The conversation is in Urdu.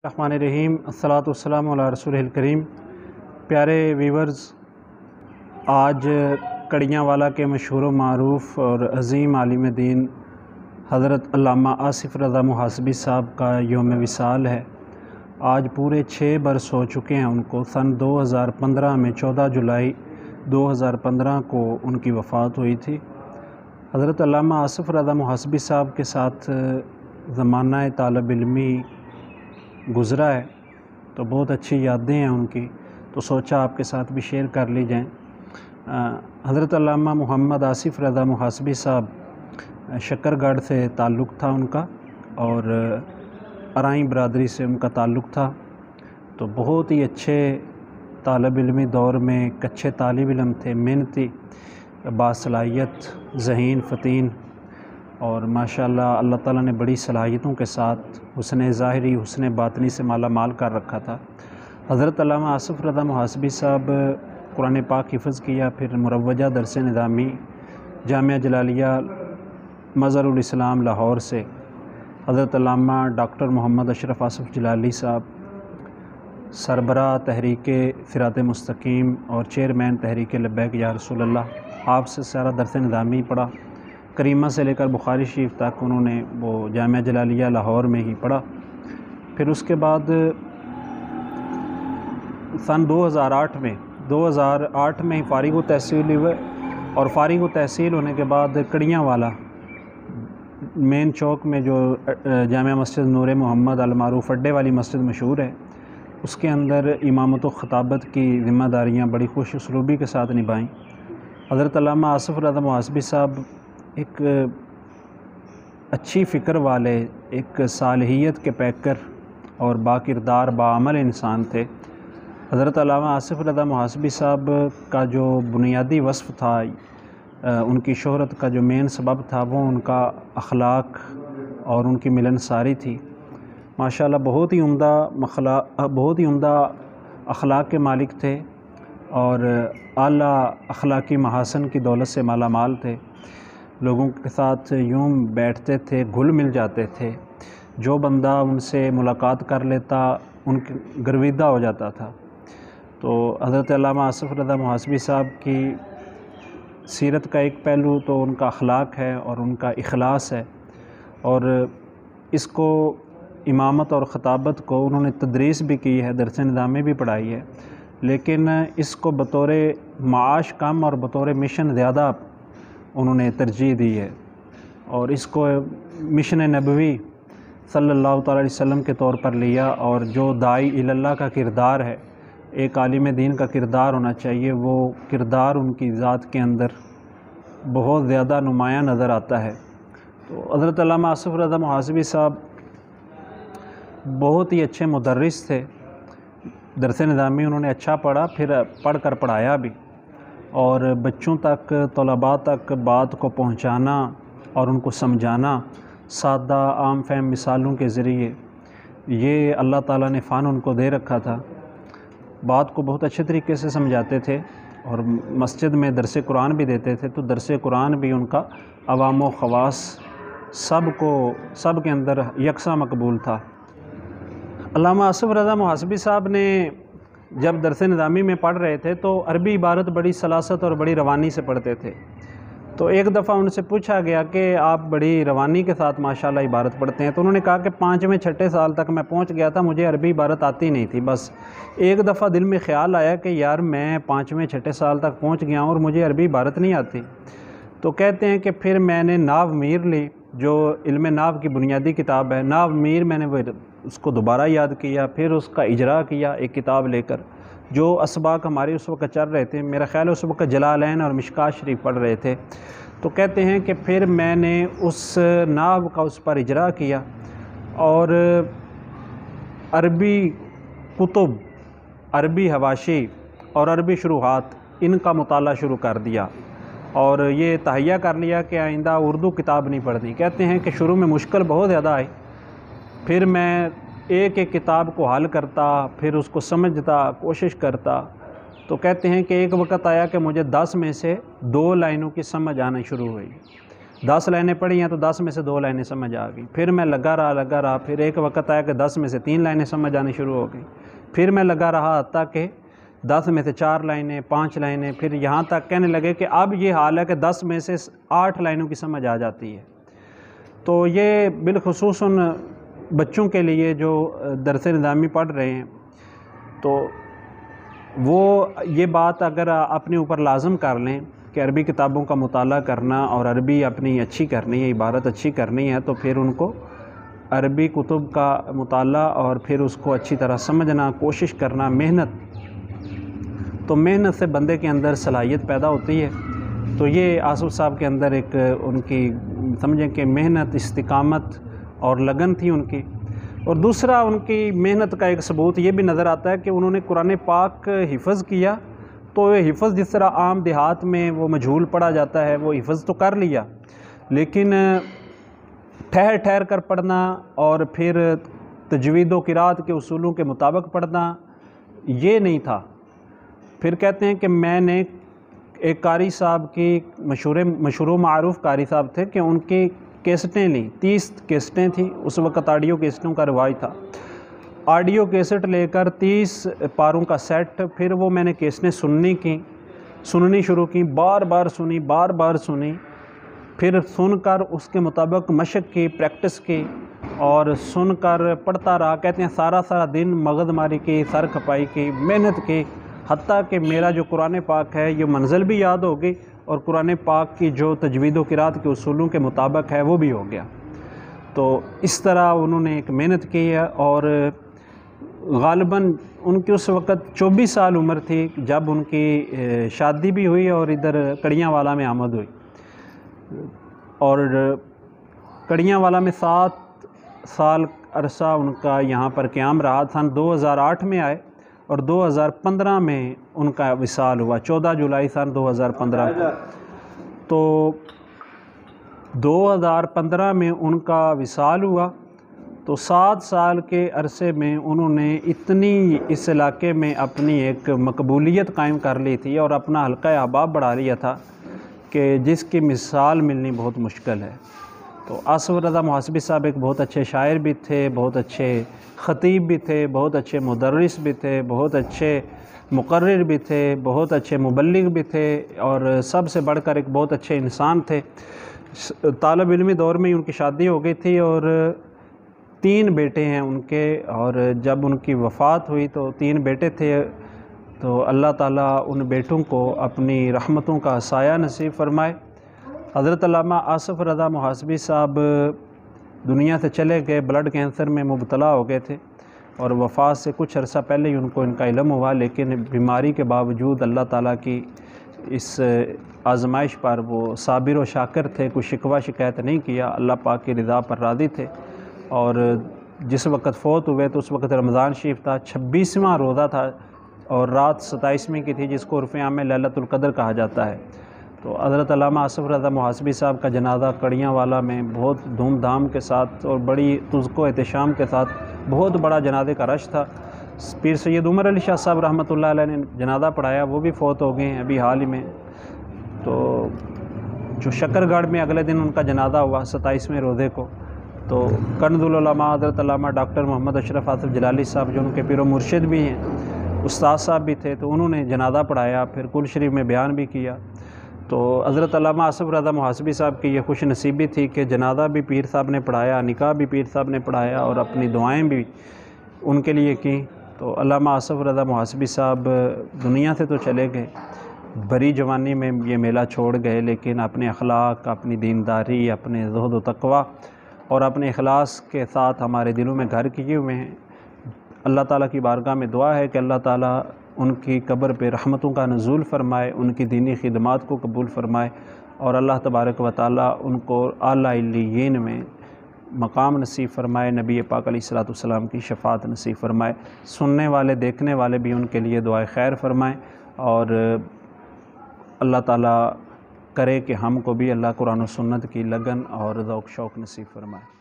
الرحمن الرحیم الصلاۃ والسلام علی رسول الکریم۔ پیارے ویورز، آج کڑیاں والا کے مشہور و معروف اور عظیم عالم دین حضرت علامہ آصف رضا محاسبی صاحب کا یوم وصال ہے۔ آج پورے 6 برس ہو چکے ہیں ان کو۔ سن 2015 میں 14 جولائی 2015 کو ان کی وفات ہوئی تھی۔ حضرت علامہ آصف رضا محاسبی صاحب کے ساتھ زمانہ طالب علمی گزرا ہے، تو بہت اچھی یادیں ہیں ان کی، تو سوچا آپ کے ساتھ بھی شیئر کر لی جائیں۔ حضرت علامہ محمد آصف رضا محاسبی صاحب شکر گڑھ سے تعلق تھا ان کا، اور ارائیں برادری سے ان کا تعلق تھا۔ تو بہت ہی اچھے طالب علمی دور میں ایک اچھے طالب علم تھے، محنتی، باصلاحیت، ذہین، فطین، اور ماشاءاللہ اللہ تعالیٰ نے بڑی صلاحیتوں کے ساتھ حسن ظاہری حسن باطنی سے مالا مال کر رکھا تھا۔ حضرت علامہ آصف رضا محاسبی صاحب قرآن پاک حفظ کیا، پھر مروجہ درس نظامی جامعہ جلالیہ مظہر الاسلام لاہور سے حضرت علامہ ڈاکٹر محمد اشرف آصف جلالی صاحب سربراہ تحریک صراط مستقیم اور چیئرمین تحریک لبیک یا رسول اللہ، آپ سے سارا درس نظامی پڑھا، کریمہ سے لے کر بخاری شریف تک انہوں نے وہ جامعہ جلالیہ لاہور میں ہی پڑھا۔ پھر اس کے بعد سن 2008 میں ہی فارغ التحصیل ہوئے، اور فارغ التحصیل ہونے کے بعد کڑیاں والا مین چوک میں جو جامع مسجد نور محمد المعروف اڈے والی مسجد مشہور ہے، اس کے اندر امامت و خطابت کی ذمہ داریاں بڑی خوش اسلوبی کے ساتھ نبھائیں۔ حضرت علامہ آصف رضا محاسبی صاحب ایک اچھی فکر والے، ایک صالحیت کے پیکر اور باکردار باعمل انسان تھے۔ حضرت علامہ آصف رضا محاسبی صاحب کا جو بنیادی وصف تھا، ان کی شہرت کا جو مین سبب تھا، وہ ان کا اخلاق اور ان کی ملنساری تھی۔ ماشاءاللہ بہت ہی عمدہ اخلاق کے مالک تھے، اور اعلیٰ اخلاقی محاسن کی دولت سے مالا مال تھے۔ لوگوں کے ساتھ یوں بیٹھتے تھے، گھل مل جاتے تھے، جو بندہ ان سے ملاقات کر لیتا ان کے گرویدہ ہو جاتا تھا۔ تو حضرت علامہ آصف رضا محاسبی صاحب کی سیرت کا ایک پہلو تو ان کا اخلاق ہے اور ان کا اخلاص ہے، اور اس کو امامت اور خطابت کو انہوں نے تدریس بھی کی ہے، درس نظامی بھی پڑھائی ہے، لیکن اس کو بطور معاش کم اور بطور مشن زیادہ انہوں نے ترجیح دی ہے، اور اس کو مشن نبوی صلی اللہ تعالیٰ علیہ وسلم کے طور پر لیا۔ اور جو داعی اللہ کا کردار ہے، ایک عالم دین کا کردار ہونا چاہیے، وہ کردار ان کی ذات کے اندر بہت زیادہ نمایاں نظر آتا ہے۔ تو حضرت علامہ آصف رضا محاسبی صاحب بہت ہی اچھے مدرس تھے، درس نظامی انہوں نے اچھا پڑھا، پھر پڑھ کر پڑھایا بھی، اور بچوں تک، طلباء تک بات کو پہنچانا اور ان کو سمجھانا سادہ عام فہم مثالوں کے ذریعے، یہ اللہ تعالیٰ نے فن ان کو دے رکھا تھا۔ بات کو بہت اچھے طریقے سے سمجھاتے تھے، اور مسجد میں درس قرآن بھی دیتے تھے، تو درس قرآن بھی ان کا عوام و خواص سب کے اندر یکساں مقبول تھا۔ علامہ آصف رضا محاسبی صاحب نے جب درس نظامی میں پڑھ رہے تھے تو عربی عبارت بڑی سلاست اور بڑی روانی سے پڑھتے تھے۔ تو ایک دفعہ ان سے پوچھا گیا کہ آپ بڑی روانی کے ساتھ ماشاءاللہ عبارت پڑھتے ہیں، تو انہوں نے کہا کہ 5ویں 6 سال تک میں پہنچ گیا تھا، مجھے عربی عبارت آتی نہیں تھی، بس ایک دفعہ دل میں خیال آیا کہ یار میں 5ویں 6 سال تک پہنچ گیا ہوں اور مجھے عربی عبارت نہیں آتی۔ تو کہتے ہیں کہ پھر میں نے ناو میر لی، جو علم ناو کی بنیادی کتاب ہے، ناو میر، میں نے اس کو دوبارہ یاد کیا، پھر اس کا اجرا کیا ایک کتاب لے کر، جو اسباق ہمارے اس وقت چل رہے تھے، میرا خیال ہے اس وقت جلالین اور مشکوٰۃ شریف پڑھ رہے تھے۔ تو کہتے ہیں کہ پھر میں نے اس ناو کا اس پر اجرا کیا، اور عربی کتب، عربی حواشی اور عربی شروحات، ان کا مطالعہ شروع کر دیا، اور یہ تہیہ کر لیا کہ آئندہ اردو کتاب نہیں پڑھنی۔ کہتے ہیں کہ شروع میں مشکل بہت زیادہ آئی، پھر میں ایک ایک کتاب کو حل کرتا، پھر اس کو سمجھتا، کوشش کرتا، تو کہتے ہیں کہ ایک وقت آیا کہ مجھے 10 میں سے 2 لائنوں کی سمجھ آنا شروع ہوئی، 10 لائنیں پڑھی ہیں تو 10 میں سے 2 لائنیں سمجھ آ گئی، پھر میں لگا رہا، پھر ایک وقت آیا کہ 10 میں سے 3 لائنیں سمجھ آنی شروع ہو گئی، پھر میں لگا رہا حتیٰ کہ 10 میں سے 4 لائنیں، 5 لائنیں، پھر یہاں تک کہنے لگے کہ اب یہ حال ہے کہ 10 میں سے 8 لائنوں کی سمجھ آ جاتی ہے۔ تو یہ بالخصوصاً بچوں کے لیے جو درس نظامی پڑھ رہے ہیں، تو وہ یہ بات اگر اپنے اوپر لازم کر لیں کہ عربی کتابوں کا مطالعہ کرنا اور عربی اپنی اچھی کرنی ہے، عبارت اچھی کرنی ہے، تو پھر ان کو عربی کتب کا مطالعہ اور پھر اس کو اچھی طرح سمجھنا، کوشش کرنا، تو محنت سے بندے کے اندر صلاحیت پیدا ہوتی ہے۔ تو یہ آصف صاحب کے اندر ایک ان کی سمجھیں کہ محنت، استقامت اور لگن تھی ان کی۔ اور دوسرا ان کی محنت کا ایک ثبوت یہ بھی نظر آتا ہے کہ انہوں نے قرآن پاک حفظ کیا، تو یہ حفظ جس طرح عام دیہات میں وہ مجہول پڑھا جاتا ہے، وہ حفظ تو کر لیا، لیکن ٹھہر ٹھہر کر پڑھنا اور پھر تجوید و قرات کے اصولوں کے مطابق پڑھنا یہ نہیں تھا۔ پھر کہتے ہیں کہ میں نے ایک قاری صاحب کی مشہور و معروف قاری صاحب تھے کہ ان کی کیسٹیں لیں، 30 کیسٹیں تھیں، اس وقت آڈیو کیسٹوں کا رواج تھا، آڈیو کیسٹ لے کر 30 پاروں کا سیٹ، پھر وہ میں نے کیسٹیں سننی شروع کی، بار بار سنی، پھر سن کر اس کے مطابق مشق کی، پریکٹس کی، اور سن کر پڑھتا رہا۔ کہتے ہیں سارا دن مغز ماری کی، سر کھپائی کی، محنت کی، حتیٰ کہ میرا جو قرآن پاک ہے یہ منزل بھی یاد ہو گئی اور قرآن پاک کی جو تجوید و قرات کے اصولوں کے مطابق ہے وہ بھی ہو گیا۔ تو اس طرح انہوں نے ایک محنت کی ہے، اور غالباً ان کی اس وقت 24 سال عمر تھی جب ان کی شادی بھی ہوئی اور ادھر کڑیاں والا میں آمد ہوئی، اور کڑیاں والا میں 7 سال عرصہ ان کا یہاں پر قیام رہا۔ سن 2008 میں آئے اور 2015 میں ان کا وصال ہوا، 14 جولائی سن 2015 کو۔ تو 2015 میں ان کا وصال ہوا، تو 7 سال کے عرصے میں انہوں نے اتنی اس علاقے میں اپنی ایک مقبولیت قائم کر لی تھی اور اپنا حلقہ احباب بڑھا لیا تھا کہ جس کی مثال ملنی بہت مشکل ہے۔ تو آصف رضا محاسبی صاحب ایک بہت اچھے شاعر بھی تھے، بہت اچھے خطیب بھی تھے، بہت اچھے مدرس بھی تھے، بہت اچھے مقرر بھی تھے، بہت اچھے مبلغ بھی تھے، اور سب سے بڑھ کر ایک بہت اچھے انسان تھے۔ طالب علمی دور میں ہی ان کی شادی ہو گئی تھی اور 3 بیٹے ہیں ان کے، اور جب ان کی وفات ہوئی تو 3 بیٹے تھے، تو اللہ تعالیٰ ان بیٹوں کو اپنی رحمتوں کا سایہ نصیب فرمائے۔ حضرت علامہ آصف رضا محاسبی صاحب دنیا سے چلے گئے، بلڈ کینسر میں مبتلا ہو گئے تھے، اور وفات سے کچھ عرصہ پہلے ہی ان کو ان کا علم ہوا، لیکن بیماری کے باوجود اللہ تعالیٰ کی اس آزمائش پر وہ صابر و شاکر تھے، کوئی شکوہ شکایت نہیں کیا، اللہ پاک کی رضا پر راضی تھے۔ اور جس وقت فوت ہوئے تو اس وقت رمضان شریف تھا، 26واں روزہ تھا، اور رات 27ویں کی تھی، جس کو عرف عام میں لیلۃ القدر کہا جاتا ہے۔ تو حضرت علامہ آصف رضا محاسبی صاحب کا جنازہ کڑیاں والا میں بہت دھوم دھام کے ساتھ اور بڑی تزک و احتشام کے ساتھ بہت بڑا جنازے کا رش تھا۔ پیر سید عمر علی شاہ صاحب رحمۃ اللہ علیہ نے جنازہ پڑھایا، وہ بھی فوت ہو گئے ہیں ابھی حال ہی میں۔ تو جو شکر گڑھ میں اگلے دن ان کا جنازہ ہوا 27ویں روزے کو، تو کنز العلماء حضرت علامہ ڈاکٹر محمد اشرف آصف جلالی صاحب جو ان کے پیر و مرشد بھی ہیں، استاد صاحب بھی تھے، تو انہوں نے جنازہ پڑھایا، پھر کل شریف میں بیان بھی کیا۔ تو حضرت علامہ آصف رضا محاسبی صاحب کی یہ خوش نصیبی تھی کہ جنازہ بھی پیر صاحب نے پڑھایا، نکاح بھی پیر صاحب نے پڑھایا، اور اپنی دعائیں بھی ان کے لیے کیں۔ تو علامہ آصف رضا محاسبی صاحب دنیا سے تو چلے گئے، بڑی جوانی میں یہ میلہ چھوڑ گئے، لیکن اپنے اخلاق، اپنی دینداری، اپنے زہد و تقویٰ اور اپنے اخلاص کے ساتھ ہمارے دلوں میں گھر کیے ہوئے ہیں۔ اللہ تعالیٰ کی بارگاہ میں دعا ہے کہ اللہ تعالیٰ ان کی قبر پہ رحمتوں کا نزول فرمائے، ان کی دینی خدمات کو قبول فرمائے، اور اللہ تبارک و تعالیٰ ان کو اعلیٰ علیین میں مقام نصیب فرمائے، نبی پاک علیہ الصلوۃ والسلام کی شفاعت نصیب فرمائے۔ سننے والے دیکھنے والے بھی ان کے لیے دعائے خیر فرمائیں، اور اللہ تعالیٰ کرے کہ ہم کو بھی اللہ قرآن و سنت کی لگن اور ذوق شوق نصیب فرمائے۔